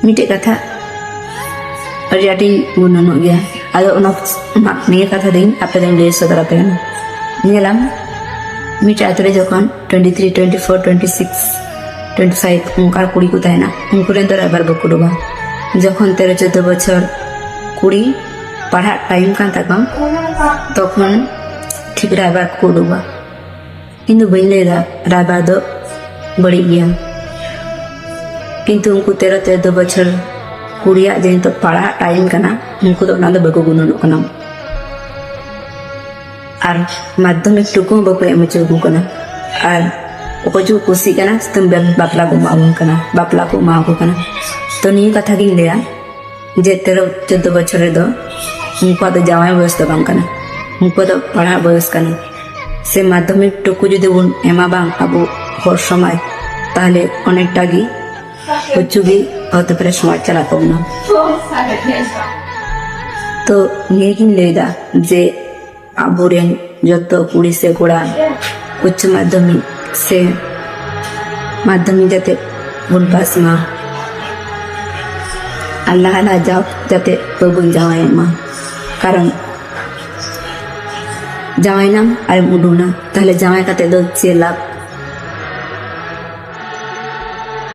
मिट्टे कथा अड़ी गुणन गया निये कथा दिन आपे लय सदर पे नेलाम मिट्टे आतरे जखन 23, 24, 26, 25 उनकार कुड़ी को तहना उनको तो राइबार बको डुबा जखन 13-14 बछर कुड़ी पढ़ा टाइम कान तकम तखन ठीक राइबार को डुबा किन्तु बई लैदा राइबार दो बड़ी गया किन्तु उनको 13-14 बछर कुड़िया जे तो पढ़ा टाइम कना उनको तो बको गुणनों कना और माध्यमिक टुकु बको एम चुकु कना और ओको कुसी कना तुम बापला को मावो कना बापला को मावो कना तो नी कथा गिन लेया जे 13-14 बछर दो उनको तो जावाई बयस तो बांग कना उनको तो पढ़ा बयस कना से माध्यमिक टुकु जुदि बन एमा बांग आबो हर समय ताहले अनेकटा गी कुचुगी होते पर समाज चला पड़ना तो ये गिन लेदा जे आबोरेन जतो कुड़ी से कोड़ा उच्च माध्यमिक से माध्यमिक जाते बन पास मा अल्लाह ला जाओ जाते बगुन जावाई मा कारण जावाई नाम आर मुडुना ताहले जावाई काते दो 6 लाख